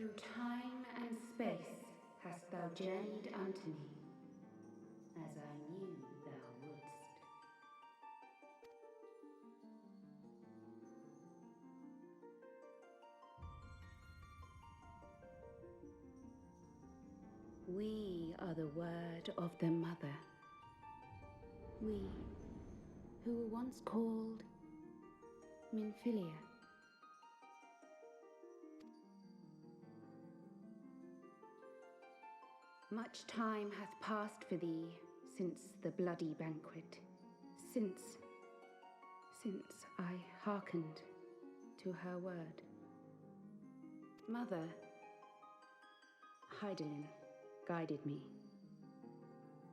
Through time and space hast thou journeyed unto me, as I knew thou wouldst. We are the word of the mother. We, who were once called Minfilia. Much time hath passed for thee since the bloody banquet, since I hearkened to her word. Mother, Hydaelyn guided me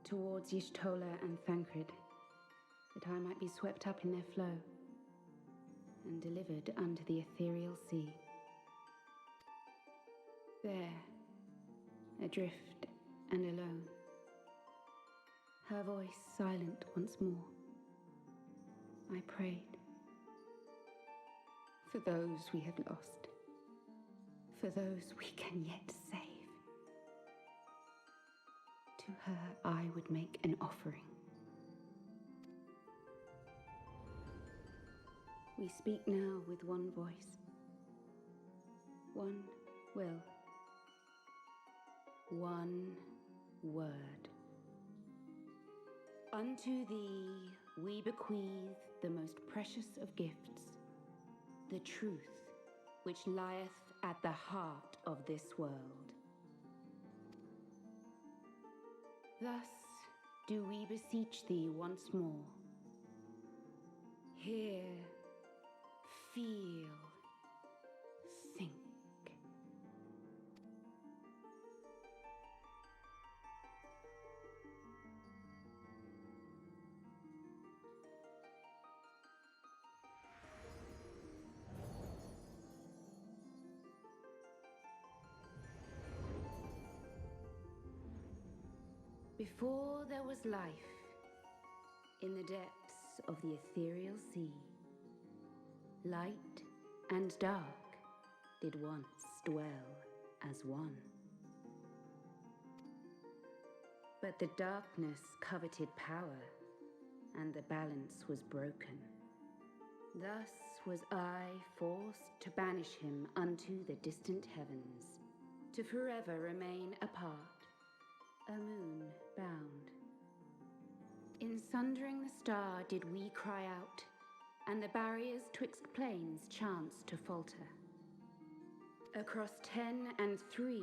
towards Y'shtola and Thancred, that I might be swept up in their flow and delivered unto the ethereal sea. There, adrift and alone, her voice silent once more, I prayed for those we have lost, for those we can yet save. To her I would make an offering. We speak now with one voice, one will, one word. Unto thee we bequeath the most precious of gifts, the truth which lieth at the heart of this world. Thus do we beseech thee once more. Hear, feel, think. Before there was life, in the depths of the ethereal sea, light and dark did once dwell as one. But the darkness coveted power, and the balance was broken. Thus was I forced to banish him unto the distant heavens, to forever remain apart, a moon bound. In sundering the star did we cry out, and the barriers twixt planes chanced to falter. Across 10 and 3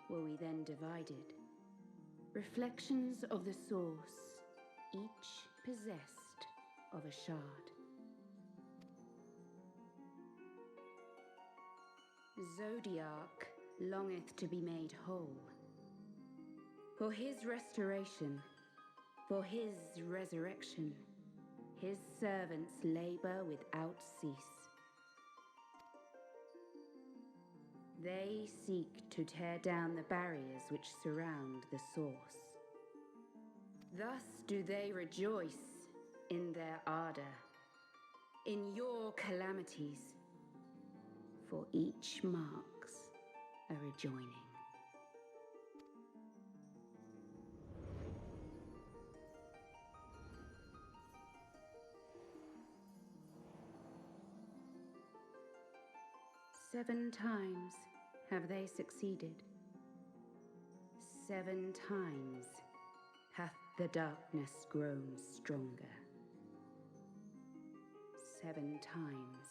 were we then divided, reflections of the source, each possessed of a shard. Zodiac longeth to be made whole. For his restoration, for his resurrection, his servants labor without cease. They seek to tear down the barriers which surround the source. Thus do they rejoice in their ardor, in your calamities, for each marks a rejoining. Seven times have they succeeded. 7 times hath the darkness grown stronger. 7 times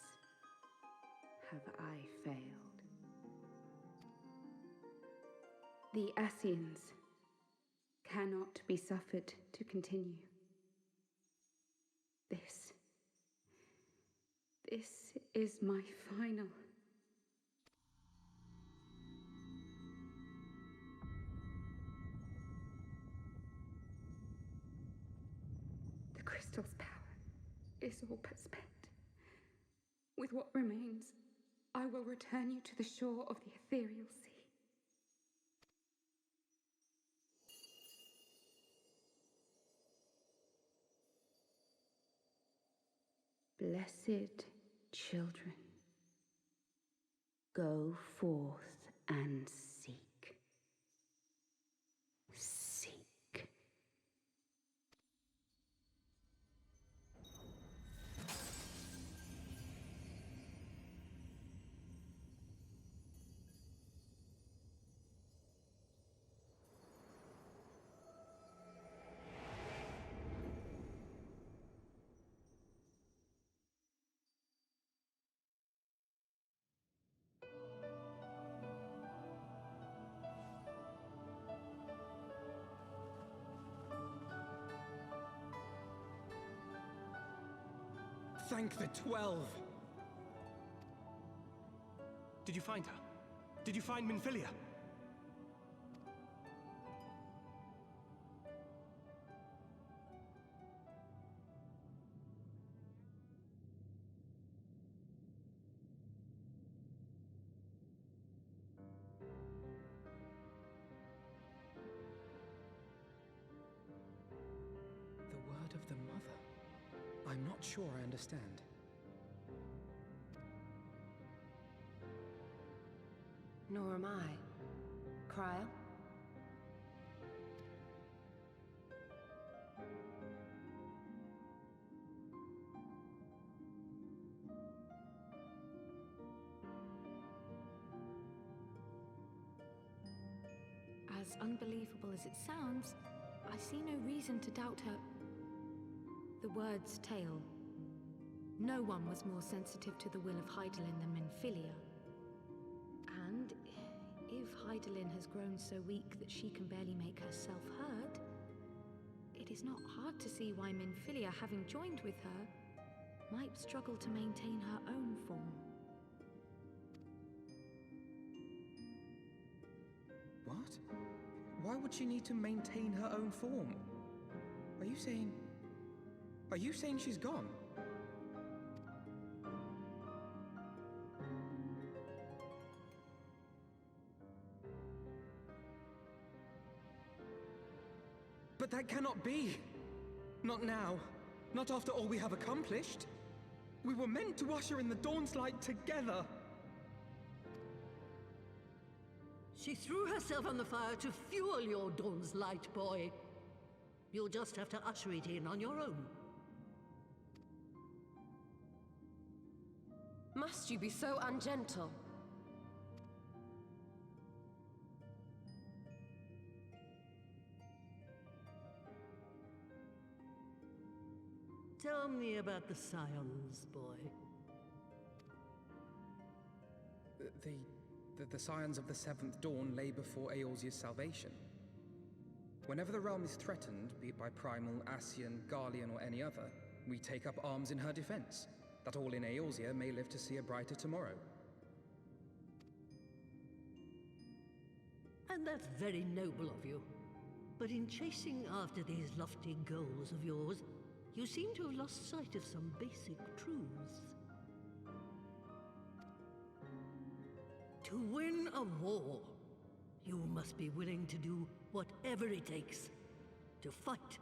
have I failed. The Ascians cannot be suffered to continue. This is my final. The crystal's power is all but spent. With what remains, I will return you to the shore of the ethereal sea. Blessed children, go forth and seek. Seek. Thank the 12! Did you find her? Did you find Minfilia? The word of the Mother. I'm not sure I understand. Nor am I. Kreia? As unbelievable as it sounds, I see no reason to doubt her. The word's tale. No one was more sensitive to the will of Hydaelyn than Minfilia. And if Hydaelyn has grown so weak that she can barely make herself heard, it is not hard to see why Minfilia, having joined with her, might struggle to maintain her own form. What? Why would she need to maintain her own form? Are you saying she's gone? But that cannot be! Not now. Not after all we have accomplished. We were meant to usher in the dawn's light together. She threw herself on the fire to fuel your dawn's light, boy. You'll just have to usher it in on your own. Must you be so ungentle? Tell me about the Scions, boy. The Scions of the Seventh Dawn lay before Eorzea's salvation. Whenever the realm is threatened, be it by Primal, Ascian, Garlean, or any other, we take up arms in her defense, that all in Eorzea may live to see a brighter tomorrow. And that's very noble of you. But in chasing after these lofty goals of yours, you seem to have lost sight of some basic truths. To win a war, you must be willing to do whatever it takes. To fight,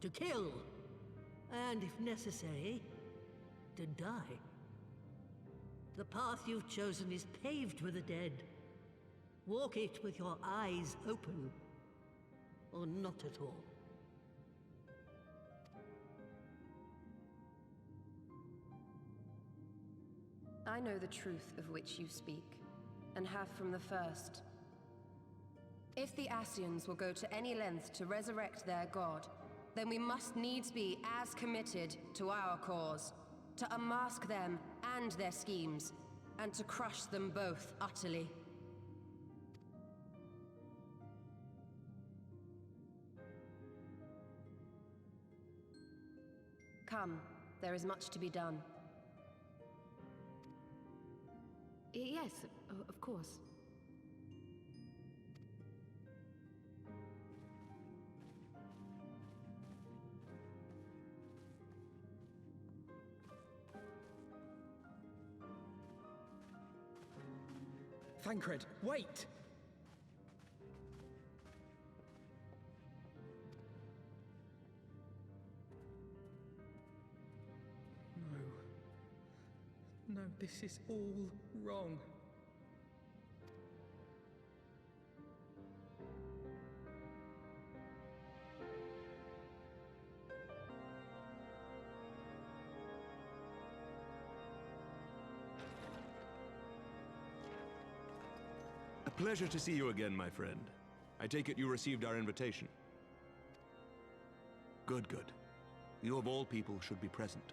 to kill, and if necessary, to die. The path you've chosen is paved with the dead. Walk it with your eyes open, or not at all. I know the truth of which you speak, and have from the first. If the Ascians will go to any length to resurrect their god, then we must needs be as committed to our cause, to unmask them and their schemes, and to crush them both utterly. Come, there is much to be done. Yes, of course. Thancred, wait! No, this is all wrong. Pleasure to see you again, my friend. I take it you received our invitation. Good, good. You of all people should be present.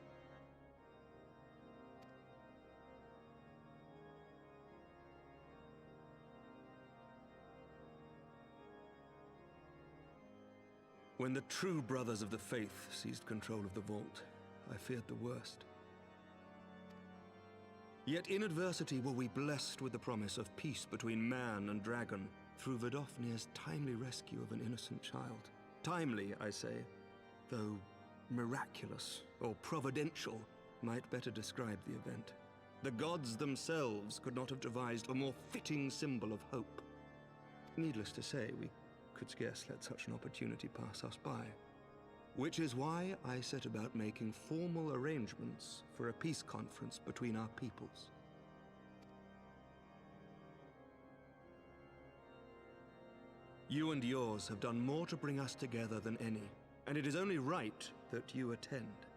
When the true brothers of the faith seized control of the vault, I feared the worst. Yet in adversity were we blessed with the promise of peace between man and dragon through Vidofnir's timely rescue of an innocent child. Timely, I say, though miraculous or providential might better describe the event. The gods themselves could not have devised a more fitting symbol of hope. Needless to say, we could scarce let such an opportunity pass us by. Which is why I set about making formal arrangements for a peace conference between our peoples. You and yours have done more to bring us together than any, and it is only right that you attend.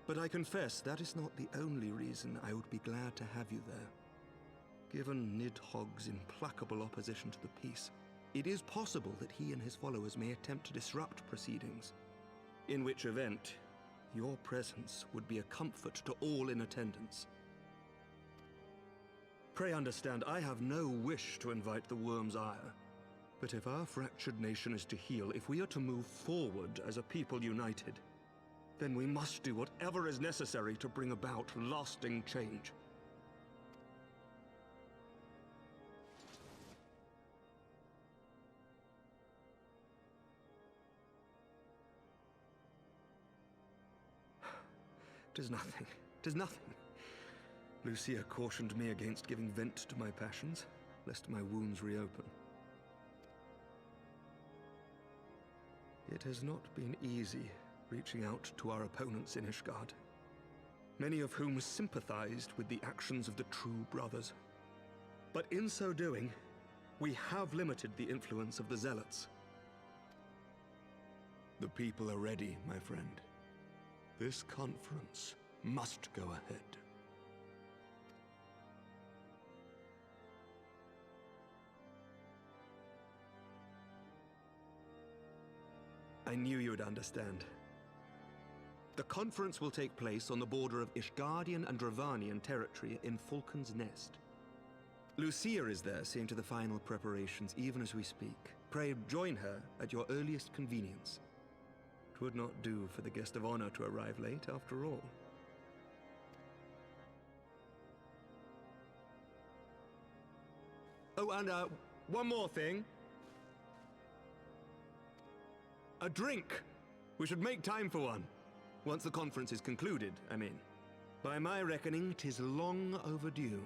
But I confess that is not the only reason I would be glad to have you there. Given Nidhogg's implacable opposition to the peace, it is possible that he and his followers may attempt to disrupt proceedings, in which event, your presence would be a comfort to all in attendance. Pray understand, I have no wish to invite the Worm's ire, but if our fractured nation is to heal, if we are to move forward as a people united, then we must do whatever is necessary to bring about lasting change. Tis nothing. Tis nothing. Lucia cautioned me against giving vent to my passions, lest my wounds reopen. It has not been easy reaching out to our opponents in Ishgard, many of whom sympathized with the actions of the true brothers. But in so doing, we have limited the influence of the Zealots. The people are ready, my friend. This conference must go ahead. I knew you would understand. The conference will take place on the border of Ishgardian and Dravanian territory in Falcon's Nest. Lucia is there seeing to the final preparations even as we speak. Pray join her at your earliest convenience. It would not do for the guest of honor to arrive late, after all. Oh, and one more thing. A drink! We should make time for one. Once the conference is concluded, I mean. By my reckoning, 'tis long overdue.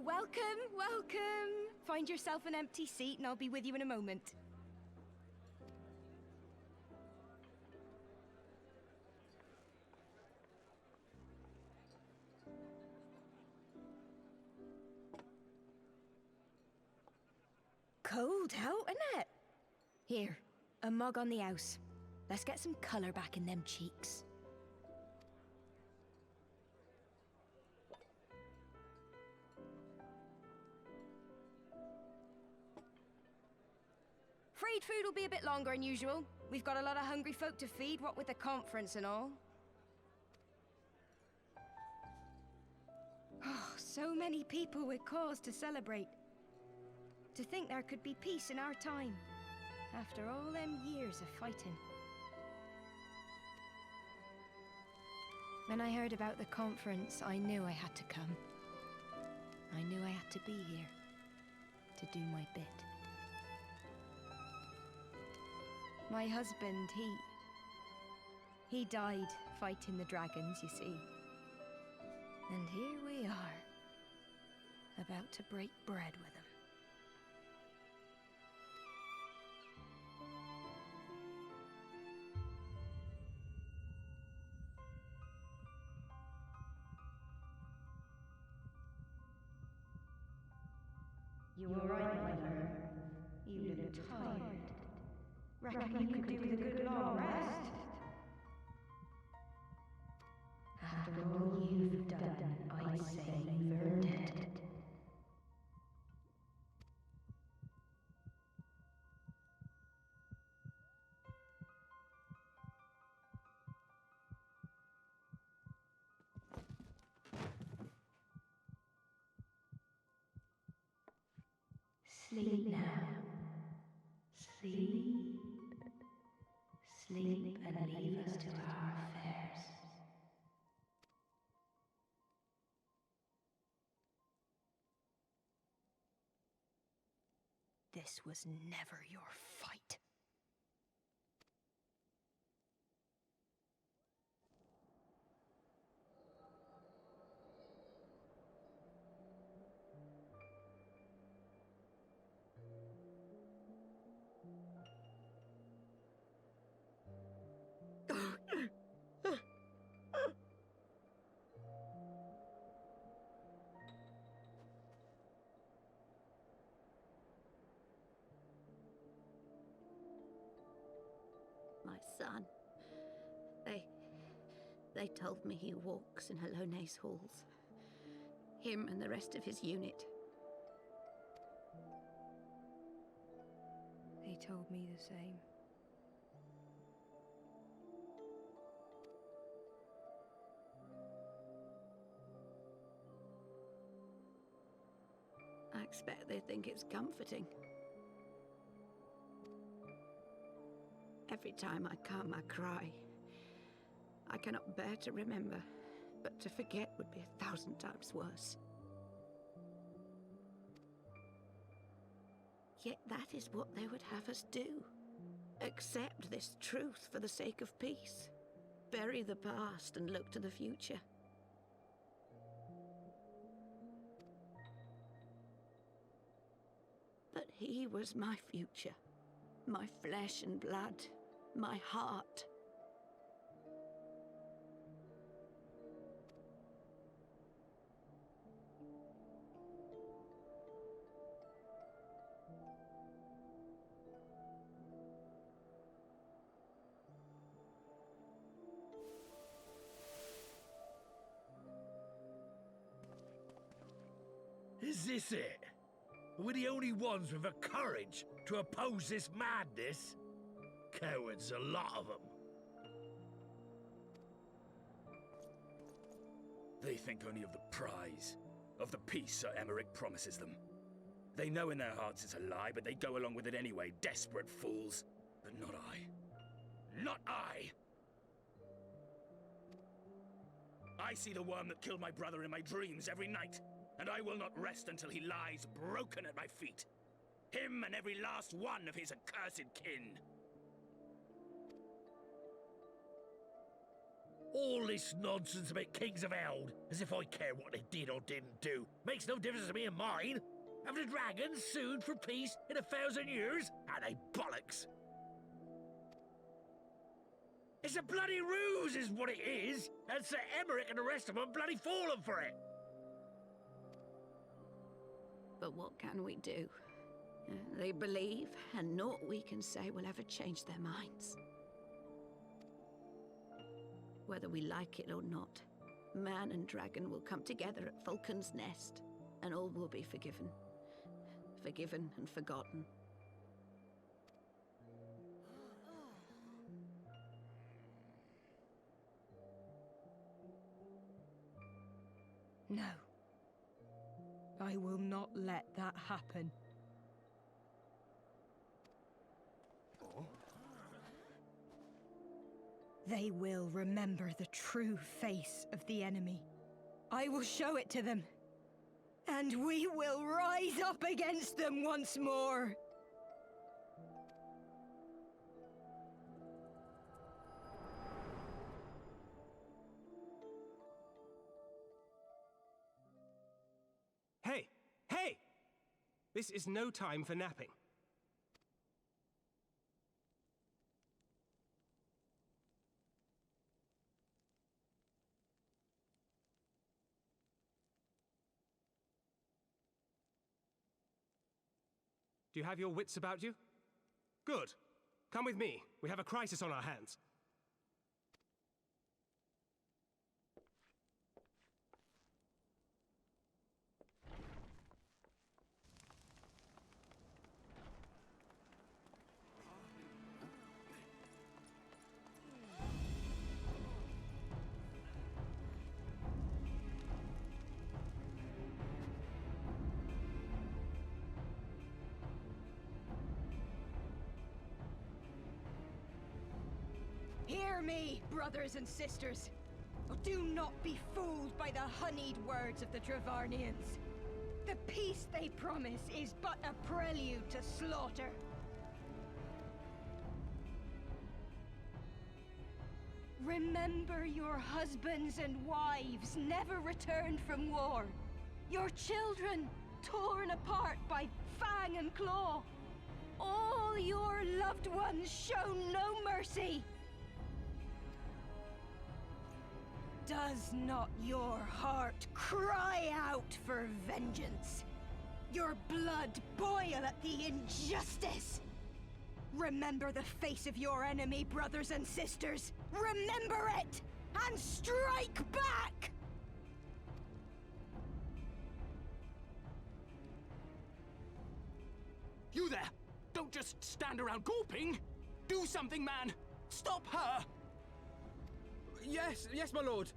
Welcome, welcome. Find yourself an empty seat and I'll be with you in a moment. Cold out, innit? Here, a mug on the house. Let's get some colour back in them cheeks. Freed food will be a bit longer than usual. We've got a lot of hungry folk to feed, what with the conference and all. Oh, so many people with cause to celebrate. To think there could be peace in our time, after all them years of fighting. When I heard about the conference, I knew I had to come. I knew I had to be here, to do my bit. My husband, he died fighting the dragons, you see. And here we are, about to break bread with him. You all right, my friend? You look tired. Reckon you could do with a good long rest? After all you've done, I'd say you've earned it. Sleep now. Sleep. Sleep and leave us to our affairs. This was never your fight. My son. They told me he walks in Halone's halls. Him and the rest of his unit. They told me the same. I expect they think it's comforting. Every time I come, I cry. I cannot bear to remember, but to forget would be 1,000 times worse. Yet that is what they would have us do. Accept this truth for the sake of peace. Bury the past and look to the future. But he was my future. My flesh and blood. My heart. Is this it? We're the only ones with the courage to oppose this madness? Cowards, a lot of them. They think only of the prize, of the peace Sir Emmerich promises them. They know in their hearts it's a lie, but they go along with it anyway, desperate fools. But not I. Not I! I see the worm that killed my brother in my dreams every night, and I will not rest until he lies broken at my feet. Him and every last one of his accursed kin. All this nonsense about Kings of Eld, as if I care what they did or didn't do. Makes no difference to me and mine. Have the dragons sued for peace in 1,000 years? Are they bollocks? It's a bloody ruse is what it is, and Sir Emmerich and the rest of them bloody fallen for it. But what can we do? They believe, and naught we can say will ever change their minds. Whether we like it or not, man and dragon will come together at Vulcan's Nest, and all will be forgiven. Forgiven and forgotten. No. I will not let that happen. They will remember the true face of the enemy. I will show it to them. And we will rise up against them once more. Hey! Hey! This is no time for napping. Do you have your wits about you? Good. Come with me. We have a crisis on our hands. Hear me, brothers and sisters. Do not be fooled by the honeyed words of the Travarnians. The peace they promise is but a prelude to slaughter. Remember your husbands and wives never returned from war. Your children torn apart by fang and claw. All your loved ones shown no mercy. Does not your heart cry out for vengeance? Your blood boil at the injustice? Remember the face of your enemy, brothers and sisters. Remember it, and strike back! You there! Don't just stand around gawping! Do something, man! Stop her! Yes, my lord.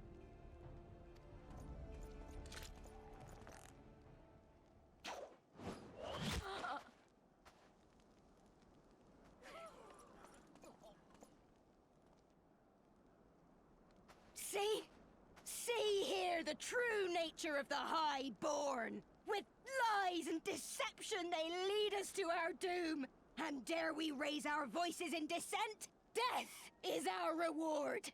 See here the true nature of the Highborn. With lies and deception they lead us to our doom. And dare we raise our voices in dissent? Death is our reward.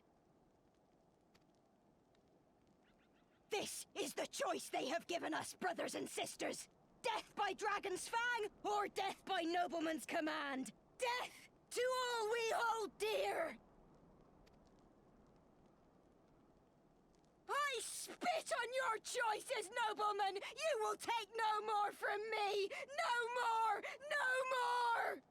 This is the choice they have given us, brothers and sisters. Death by dragon's fang, or death by nobleman's command. Death to all we hold dear. I spit on your choices, noblemen! You will take no more from me! No more! No more!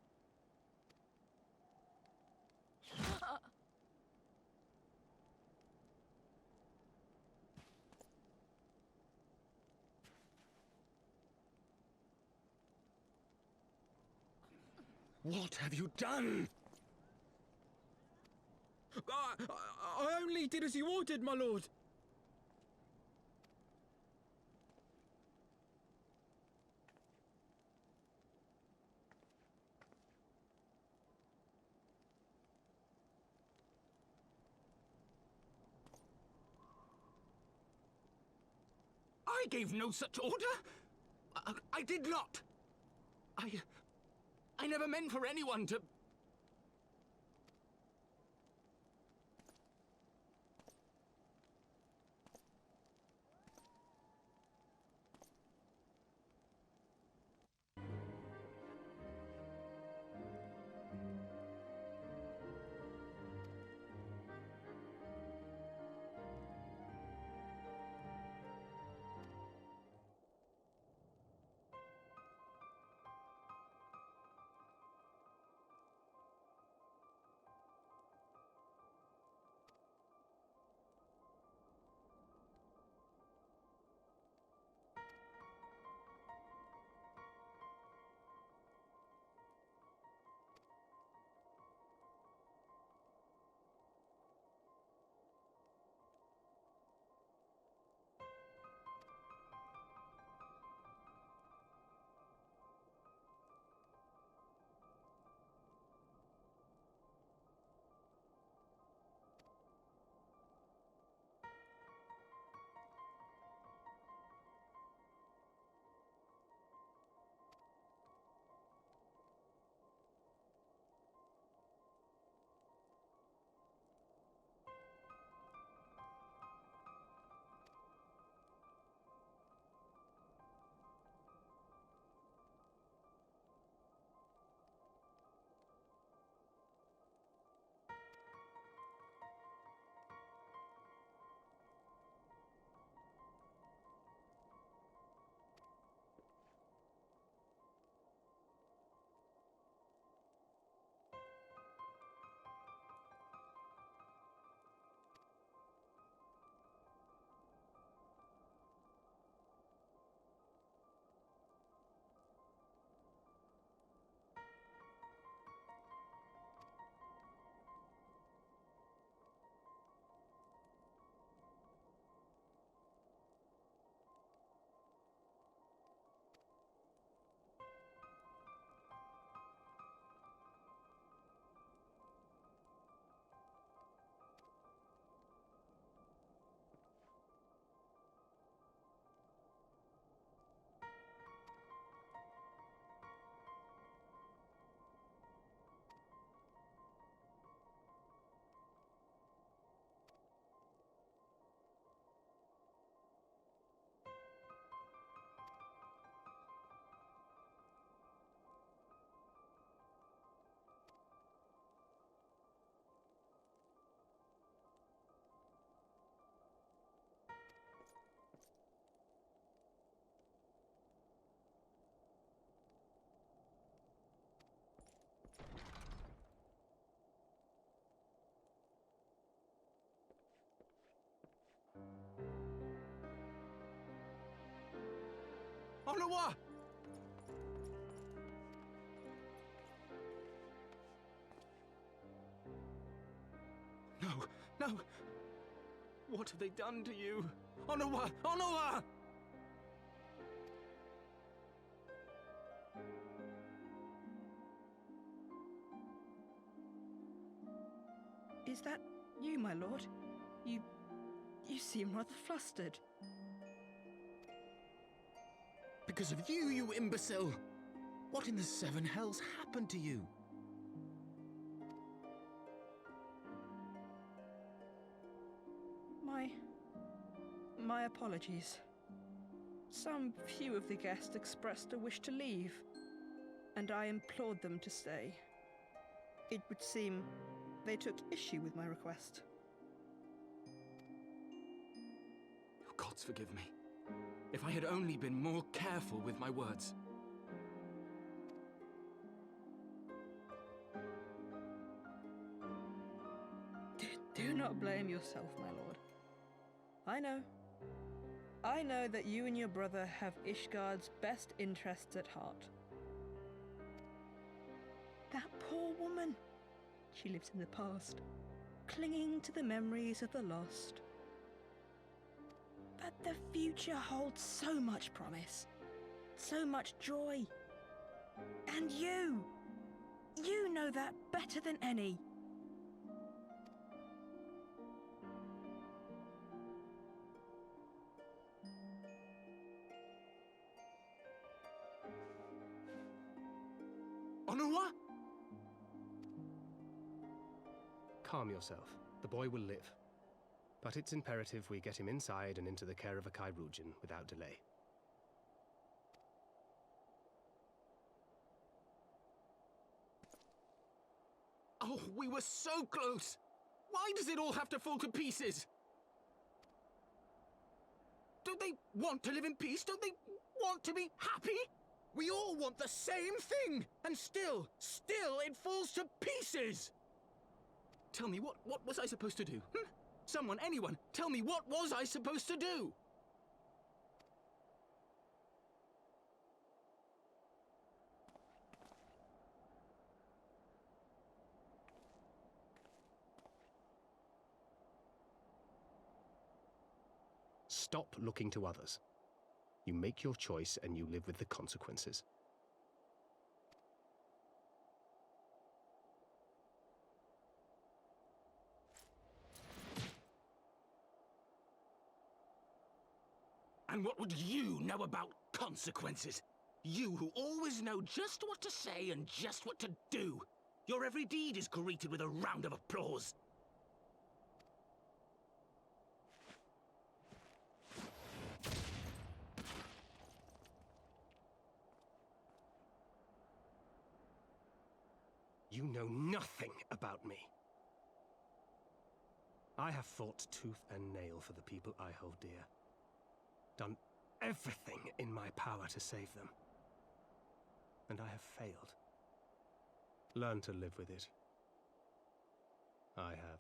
What have you done? I only did as you ordered, my lord. I gave no such order. I did not. I never meant for anyone to... Onawa! No, no! What have they done to you? Onawa! Onawa! Is that you, my lord? You seem rather flustered. Because of you, you imbecile! What in the seven hells happened to you? My apologies. Some few of the guests expressed a wish to leave, and I implored them to stay. It would seem they took issue with my request. Oh, gods forgive me. If I had only been more careful with my words. Do not blame yourself, my lord. I know that you and your brother have Ishgard's best interests at heart. That poor woman. She lives in the past, clinging to the memories of the lost. But the future holds so much promise, so much joy. And you know that better than any. Onawa? Calm yourself. The boy will live. But it's imperative we get him inside and into the care of a Kairujin without delay. Oh, we were so close! Why does it all have to fall to pieces? Don't they want to live in peace? Don't they want to be happy? We all want the same thing! And still it falls to pieces! Tell me, what was I supposed to do? Someone, anyone, tell me, what was I supposed to do? Stop looking to others. You make your choice and you live with the consequences. And what would you know about consequences? You who always know just what to say and just what to do. Your every deed is greeted with a round of applause. You know nothing about me. I have fought tooth and nail for the people I hold dear. Done everything in my power to save them. And I have failed. Learn to live with it. I have.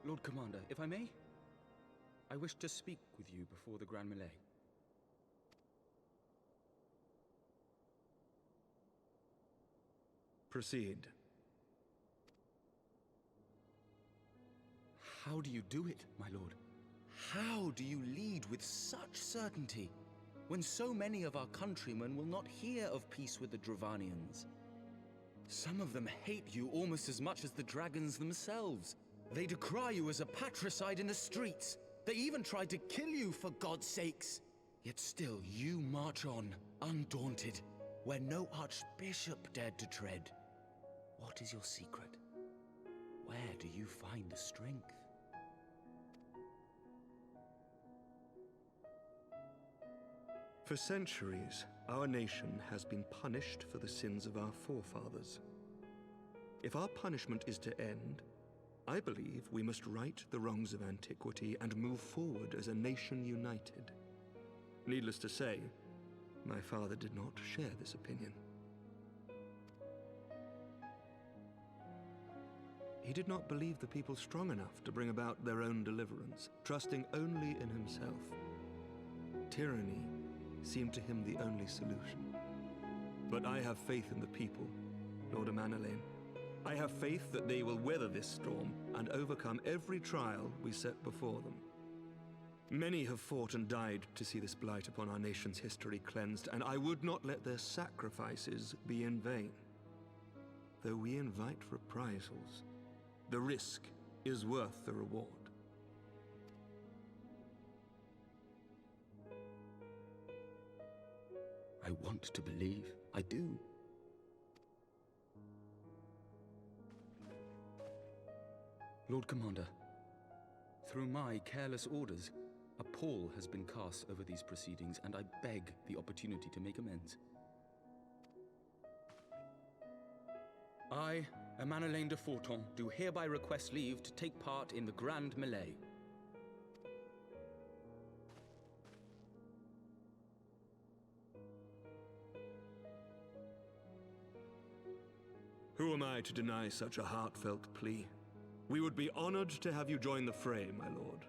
Lord Commander, if I may? I wish to speak with you before the Grand Melee. Proceed. How do you do it, my lord? How do you lead with such certainty, when so many of our countrymen will not hear of peace with the Dravanians? Some of them hate you almost as much as the dragons themselves. They decry you as a patricide in the streets. They even tried to kill you, for God's sakes. Yet still you march on, undaunted, where no archbishop dared to tread. What is your secret? Where do you find the strength? For centuries, our nation has been punished for the sins of our forefathers. If our punishment is to end, I believe we must right the wrongs of antiquity and move forward as a nation united. Needless to say, my father did not share this opinion. He did not believe the people strong enough to bring about their own deliverance, trusting only in himself. Tyranny seemed to him the only solution. But I have faith in the people, Lord Amanalain. I have faith that they will weather this storm and overcome every trial we set before them. Many have fought and died to see this blight upon our nation's history cleansed, and I would not let their sacrifices be in vain. Though we invite reprisals, the risk is worth the reward. I want to believe. I do. Lord Commander, through my careless orders, a pall has been cast over these proceedings, and I beg the opportunity to make amends. I, Amanalain de Forton, do hereby request leave to take part in the Grand Melee. Who am I to deny such a heartfelt plea? We would be honored to have you join the fray, my lord.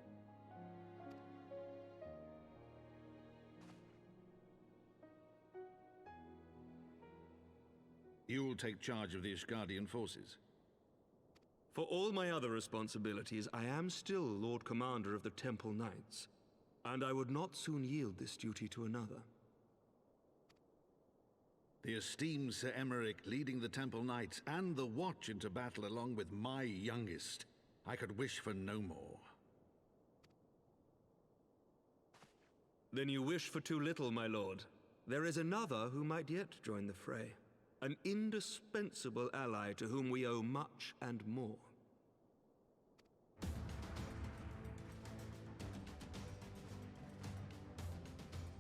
You'll take charge of the Ishgardian forces. For all my other responsibilities, I am still Lord Commander of the Temple Knights, and I would not soon yield this duty to another. The esteemed Sir Emeric leading the Temple Knights and the Watch into battle along with my youngest. I could wish for no more. Then you wish for too little, my lord. There is another who might yet join the fray. An indispensable ally to whom we owe much and more.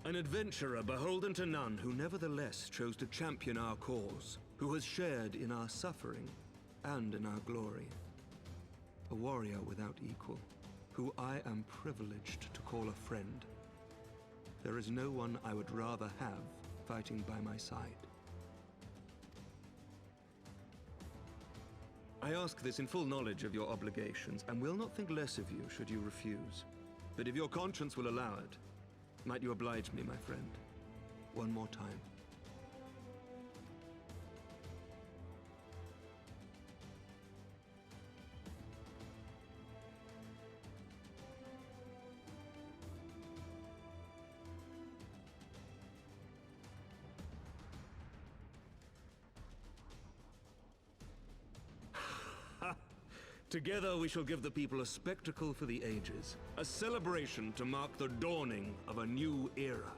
An adventurer beholden to none, who nevertheless chose to champion our cause, who has shared in our suffering and in our glory. A warrior without equal, who I am privileged to call a friend. There is no one I would rather have fighting by my side. I ask this in full knowledge of your obligations, and will not think less of you should you refuse. But if your conscience will allow it, might you oblige me, my friend, one more time? Together we shall give the people a spectacle for the ages, a celebration to mark the dawning of a new era.